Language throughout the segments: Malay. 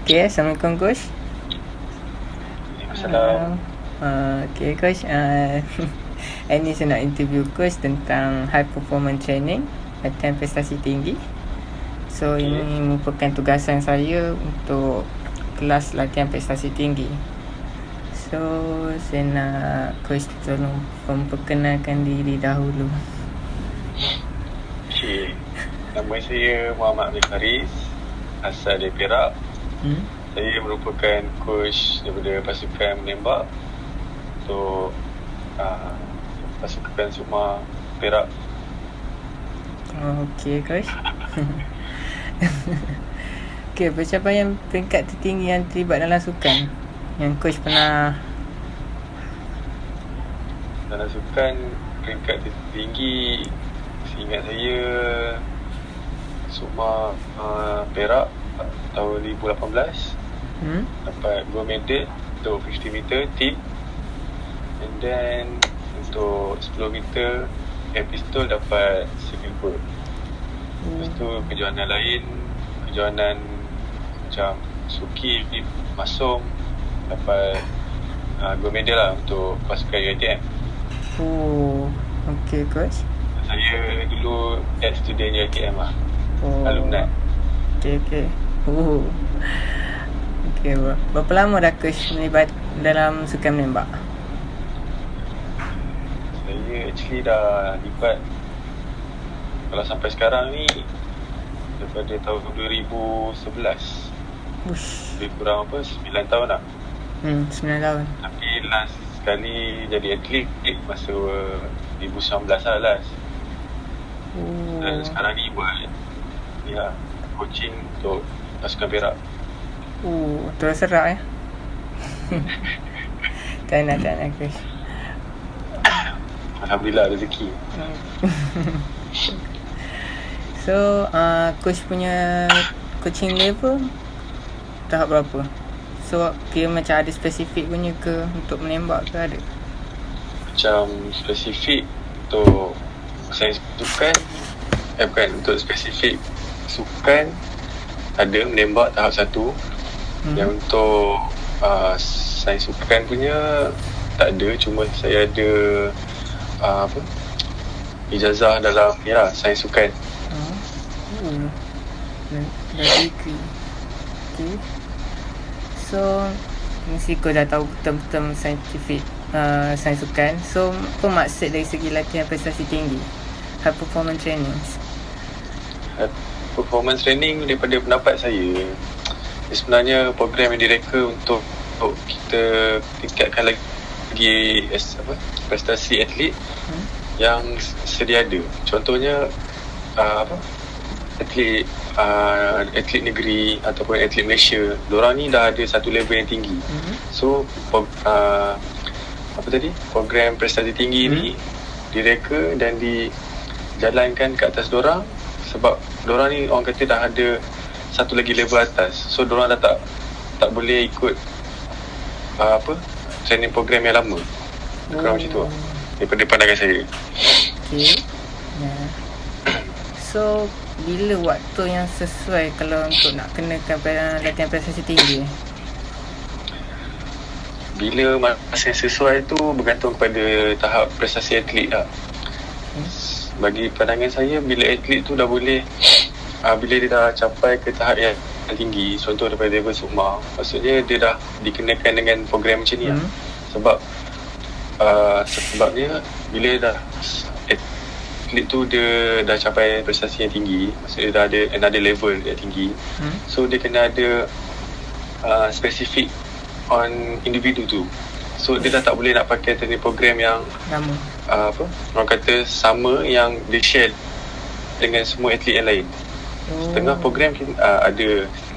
Okay, Assalamualaikum Coach. Assalamualaikum. Okay Coach, ini saya nak interview Coach tentang high performance training, latihan prestasi tinggi. So ini merupakan tugasan saya untuk kelas latihan prestasi tinggi. So saya nak Coach tolong memperkenalkan diri dahulu. Okay. Nama saya Muhammad Amir Faris, asal dari Perak. Saya merupakan coach daripada pasukan menembak untuk pasukan Sukma Perak. Okay Coach. Okay, pencapaian peringkat tertinggi yang terlibat dalam sukan yang Coach pernah. Dalam sukan peringkat tertinggi, seingat saya Sukma Perak tahun 2018 dapat gold medal untuk 50 meter team, and then untuk 10 meter air pistol dapat silver. Lepas tu kejohanan lain, kejohanan macam Suki, Masong dapat gold medal lah untuk pasukan UiTM. Okay Coach. Saya dulu ex-student UiTM lah, alumni. Okay. Okay, berapa lama dah Coach terlibat dalam sukan menembak? Saya actually dah libat, kalau sampai sekarang ni, daripada tahun 2011. Lebih kurang 9 tahun lah. 9 tahun. Tapi last sekali jadi atlet masa 2019 lah last. Dan sekarang ni buat coaching untuk pasukan Perak. Terus serak Tak nak Coach. Alhamdulillah rezeki. So Coach punya coaching level tahap berapa? So kira macam ada spesifik punya ke untuk menembak ke ada? Macam spesifik untuk sains sukan, untuk spesifik sukan ada menembak tahap 1. Yang untuk sains sukan punya tak ada, cuma saya ada ijazah dalam sains sukan. Degree. Okay. So mesti kau dah tahu term-term saintifik sains sukan. So apa maksud dari segi latihan prestasi tinggi, high performance training? Performance training daripada pendapat saya, sebenarnya program yang direka untuk kita tingkatkan lagi prestasi atlet yang sedia ada. Contohnya atlet negeri ataupun atlet Malaysia, diorang ni dah ada satu level yang tinggi. So program prestasi tinggi ni direka dan dijalankan ke atas diorang, sebab diorang ni orang kata dah ada satu lagi level atas. So diorang dah tak boleh ikut training program yang lama. Kurang macam tu daripada pandangan saya. Okay. So bila waktu yang sesuai kalau untuk nak kenakan latihan prestasi tinggi? Bila masa yang sesuai tu bergantung kepada tahap prestasi atlet lah. Bagi pandangan saya, bila atlet tu dah boleh bila dia dah capai ke tahap yang tinggi, contoh daripada level Sukma, maksudnya dia dah dikenakan dengan program macam ni lah. Sebabnya bila dah atlet tu dia dah capai prestasi yang tinggi, maksudnya dia dah ada another level yang tinggi. So dia kena ada spesifik on individu tu. So dia dah tak boleh nak pakai training program yang lama, orang kata sama, yang dia share dengan semua atlet yang lain. Setengah program ada,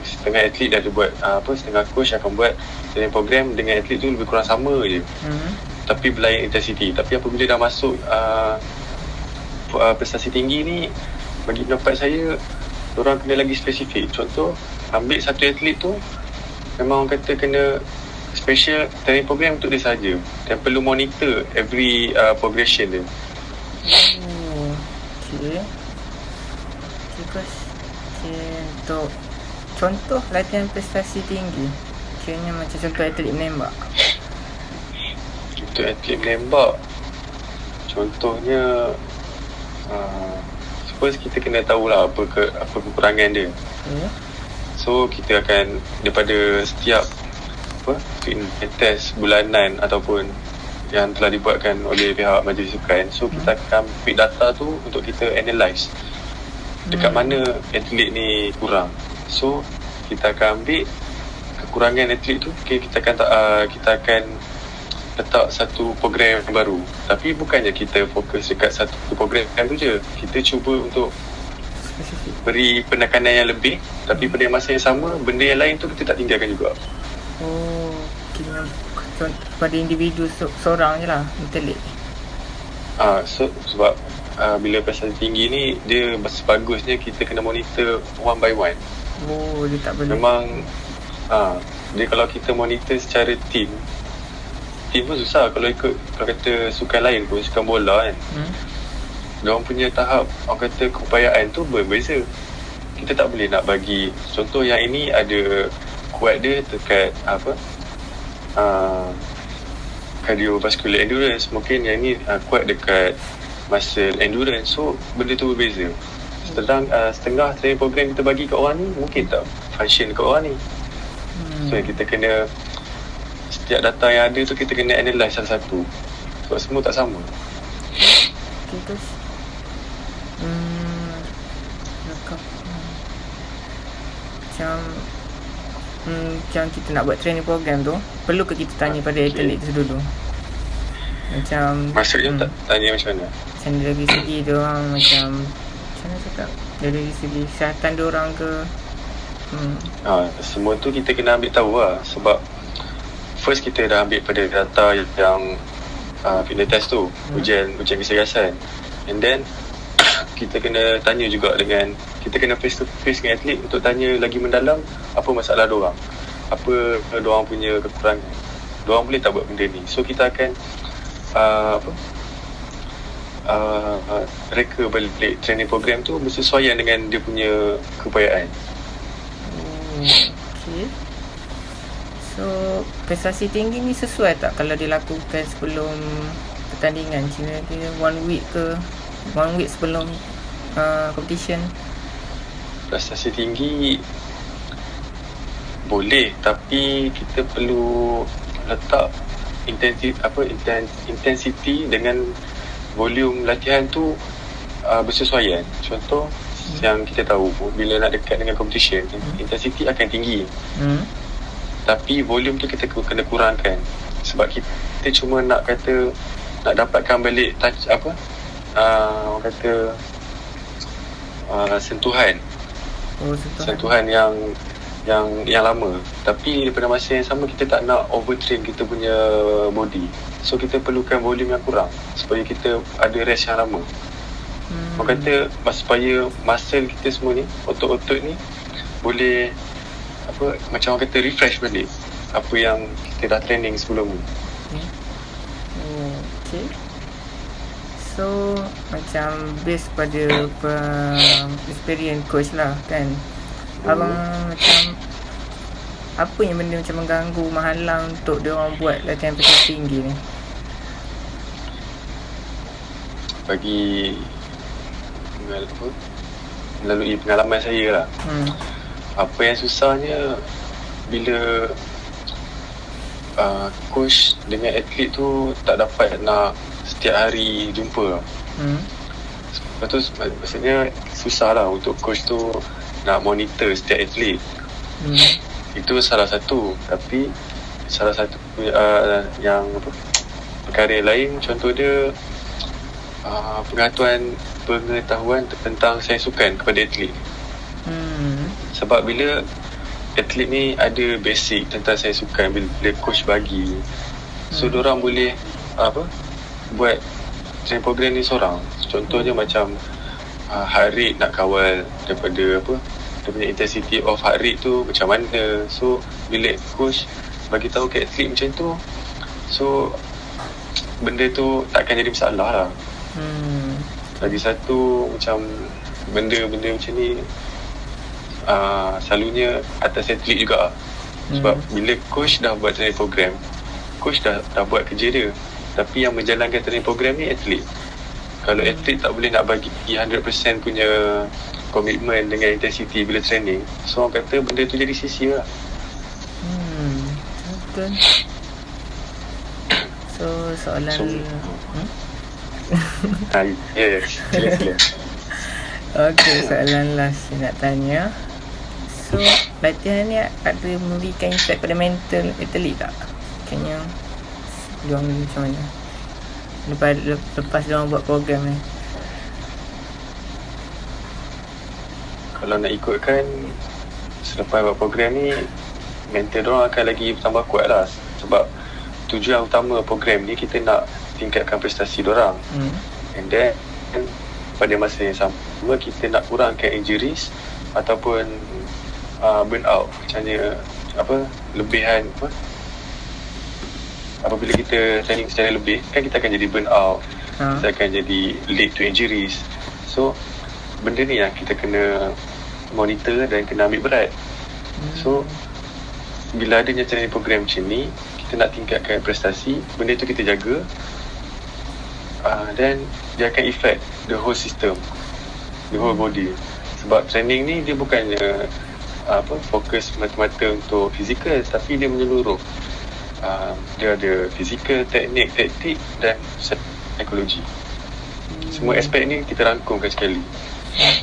setengah atlet dah ada buat setengah coach akan buat training program dengan atlet tu lebih kurang sama je, tapi berlain intensity. Tapi apabila dah masuk prestasi tinggi ni, bagi pendapat saya, diorang kena lagi spesifik. Contoh, ambil satu atlet tu memang orang kata kena special training program untuk dia saja, dan perlu monitor every progression dia. Okay. Coach, untuk contoh latihan prestasi tinggi, kiranya macam contoh atlet menembak. Untuk atlet menembak, contohnya suppose kita kena tahulah apa kekurangan dia. So kita akan daripada setiap fitness test bulanan ataupun yang telah dibuatkan oleh pihak majlis sukan, so kita akan ambil data tu untuk kita analyse dekat mana atlet ni kurang. So kita akan ambil kekurangan atlet tu, kita akan letak satu program baru. Tapi bukannya kita fokus dekat satu program tu je, kita cuba untuk beri penekanan yang lebih, tapi pada masa yang sama benda yang lain tu kita tak tinggalkan juga. Kira pada individu seorang je lah atlet. Sebab bila prestasi tinggi ni, dia bagusnya kita kena monitor one by one. Dia tak boleh. Memang dia kalau kita monitor secara team pun susah. Kalau kata sukan lain pun, sukan bola kan, diorang punya tahap orang kata keupayaan tu berbeza. Kita tak boleh nak bagi contoh yang ini ada kuat dia dekat cardiovascular endurance, mungkin yang ni kuat dekat muscle endurance. So benda tu berbeza. Setengah training program kita bagi kat orang ni mungkin tak function kat orang ni. So kita kena, setiap data yang ada tu kita kena analyse satu-satu, sebab semua tak sama. Terus macam kita nak buat training program tu, perlu ke kita tanya pada atlet tu dulu? Macam maksudnya tanya macam mana? Macam dari segi diorang macam mana cakap, dari segi kesihatan diorang ke? Semua tu kita kena ambil tahu lah. Sebab first kita dah ambil pada data yang fitness test tu, ujian kecergasan, and then kita kena tanya juga dengan, kita kena face to face dengan atlet untuk tanya lagi mendalam apa masalah diorang, apa diorang punya kekurangan, diorang boleh tak buat benda ni. So kita akan reka balik training program tu bersesuaian dengan dia punya keupayaan. Okay. So prestasi tinggi ni sesuai tak kalau dilakukan sebelum pertandingan? Kira-kira 1 week sebelum competition? Prestasi tinggi boleh, tapi kita perlu letak intensity dengan volume latihan tu bersesuaian. Contoh yang kita tahu, bila nak dekat dengan competition, intensity akan tinggi, tapi volume tu kita kena kurangkan. Sebab kita cuma nak dapatkan balik touch orang kata sentuhan yang lama. Tapi daripada masa yang sama kita tak nak overtrain kita punya body. So kita perlukan volume yang kurang supaya kita ada rest yang lama. Orang kata supaya muscle kita semua ni, otot-otot ni boleh macam orang kata refresh balik apa yang kita dah training sebelum ni. Okay. So macam based pada experience coach lah kan, abang macam apa yang benda macam mengganggu, menghalang untuk dia orang buat latihan prestasi tinggi ni? Bagi melalui pengalaman saya lah, apa yang susahnya bila coach dengan atlet tu tak dapat nak setiap hari jumpa. Lepas tu maksudnya susah lah untuk coach tu nak monitor setiap atlet. Itu salah satu. Tapi salah satu yang perkara lain, contoh dia pengetahuan tentang sains sukan kepada atlet. Sebab bila atlet ni ada basic tentang sains sukan, bila coach bagi, so diorang boleh buat training program ni seorang. Contohnya macam heart rate, nak kawal daripada dia punya intensity of heart rate tu macam mana. So bila coach bagi tahu ke atlet macam tu, so benda tu takkan jadi masalah lah. Lagi satu, macam benda-benda macam ni selalunya atas atlet juga. Sebab bila coach dah buat training program, coach dah buat kerja dia, tapi yang menjalankan training program ni atlet. Kalau atlet tak boleh nak bagi 100% punya komitmen dengan intensity bila training, so orang kata benda tu jadi sia-sia lah. Betul. So soalan yes, sila. Okay, soalan last saya nak tanya. So latihan ni ada memberikan impact pada mental atlet tak? Kayaknya diorang macam mana lepas diorang buat program ni? Kalau nak ikutkan, selepas buat program ni, mental diorang akan lagi tambah kuat lah. Sebab tujuan utama program ni kita nak tingkatkan prestasi diorang. And then pada masa yang sama kita nak kurangkan injuries ataupun burn out. Macamnya lebihan apabila kita training secara lebih, kan kita akan jadi burn out, kita akan jadi lead to injuries. So benda ni yang kita kena monitor dan kena ambil berat. So bila adanya training program macam ni, kita nak tingkatkan prestasi, benda tu kita jaga, then dia akan affect the whole system, the whole body. Sebab training ni dia bukannya fokus mata-mata untuk fizikal, tapi dia menyeluruh. Dia ada fizikal, teknik, taktik dan psikologi. Semua aspek ni kita rangkumkan sekali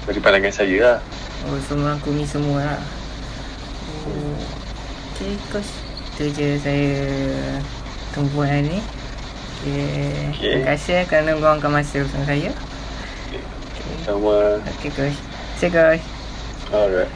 dari pandangan saya lah. Semua rangkumi semua lah. Okay, coach, itu je saya tumpuan hari ni. Terima kasih kerana meluangkan masa bersama saya. Sama. Okay, coach. See you, coach. Alright.